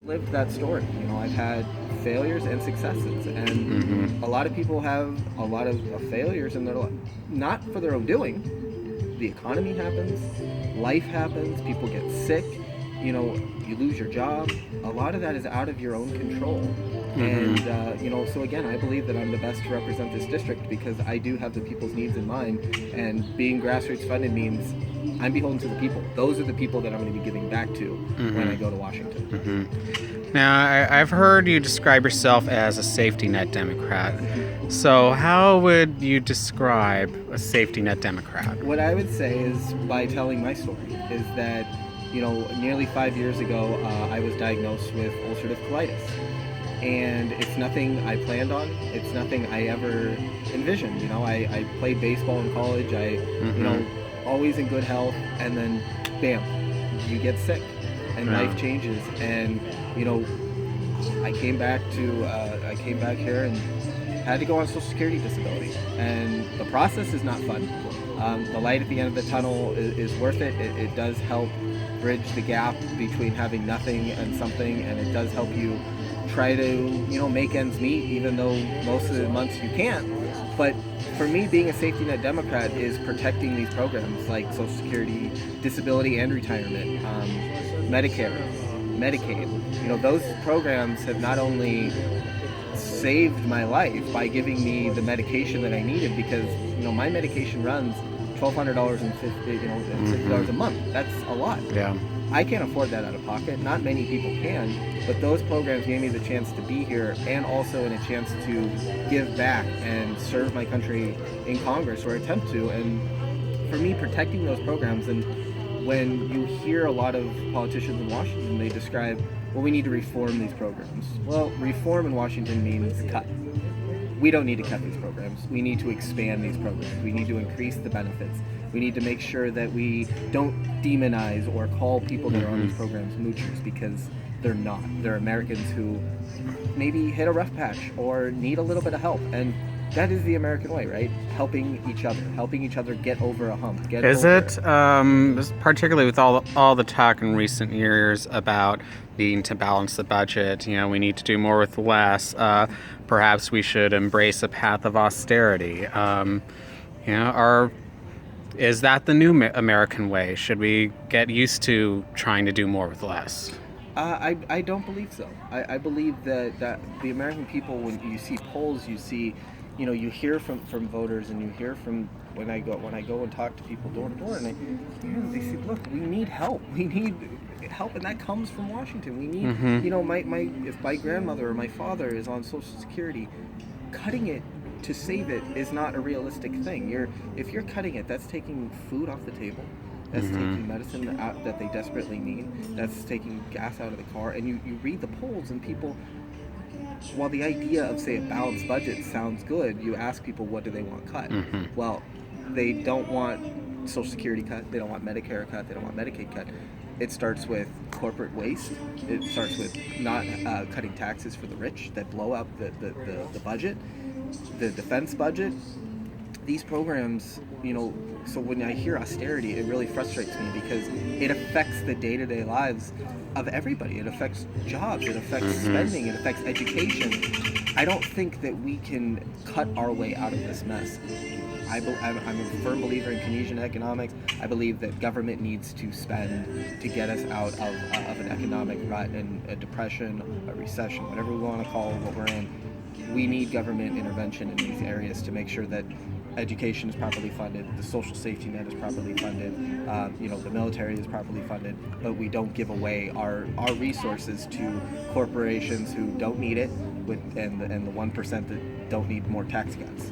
lived that story. I've had failures and successes, and a lot of people have a lot of failures in their life, not for their own doing. The economy happens, life happens, people get sick, you lose your job. A lot of that is out of your own control. And, so again, I believe that I'm the best to represent this district because I do have the people's needs in mind. And being grassroots funded means I'm beholden to the people. Those are the people that I'm going to be giving back to when I go to Washington. Now, I've heard you describe yourself as a safety net Democrat. So how would you describe a safety net Democrat? What I would say is by telling my story is that, nearly 5 years ago, I was diagnosed with ulcerative colitis. And it's nothing I planned on. It's nothing I ever envisioned. I played baseball in college. Always in good health. And then, bam, you get sick and life changes. And, I came back here and had to go on Social Security disability. And the process is not fun. The light at the end of the tunnel is worth it. It does help bridge the gap between having nothing and something, and it does help you try to, make ends meet, even though most of the months you can't. But for me, being a safety net Democrat is protecting these programs like Social Security, disability and retirement, Medicare, Medicaid. Those programs have not only saved my life by giving me the medication that I needed, because my medication runs $1,200 and $50 a month. That's a lot. Yeah. I can't afford that out of pocket. Not many people can, but those programs gave me the chance to be here and also a chance to give back and serve my country in Congress, or attempt to. And for me, protecting those programs, and when you hear a lot of politicians in Washington, they describe, well, we need to reform these programs. Well, reform in Washington means cut. We don't need to cut these programs. We need to expand these programs. We need to increase the benefits. We need to make sure that we don't demonize or call people that are on these programs moochers, because they're not. They're Americans who maybe hit a rough patch or need a little bit of help. And that is the American way, right? Helping each other get over a hump. Particularly with all the talk in recent years about needing to balance the budget, we need to do more with less. Perhaps we should embrace a path of austerity. Is that the new American way? Should we get used to trying to do more with less? I don't believe so. I believe that the American people, when you see polls, you see, you hear from voters, and you hear from when I go and talk to people door to door, and they say, look, we need help. We need help, and that comes from Washington. We need, if my grandmother or my father is on Social Security, cutting it to save it is not a realistic thing. If you're cutting it, that's taking food off the table. That's taking medicine out that they desperately need. That's taking gas out of the car. And you read the polls, and people, while the idea of, say, a balanced budget sounds good, you ask people, what do they want cut? Well, they don't want Social Security cut. They don't want Medicare cut. They don't want Medicaid cut. It starts with corporate waste. It starts with not cutting taxes for the rich that blow up the budget, the defense budget. These programs, so when I hear austerity, it really frustrates me, because it affects the day-to-day lives of everybody. It affects jobs, it affects spending, it affects education. I don't think that we can cut our way out of this mess. I'm a firm believer in Keynesian economics. I believe that government needs to spend to get us out of an economic rut and a depression, a recession, whatever we want to call what we're in. We need government intervention in these areas to make sure that education is properly funded, the social safety net is properly funded, the military is properly funded, but we don't give away our resources to corporations who don't need it, and the 1% that don't need more tax cuts.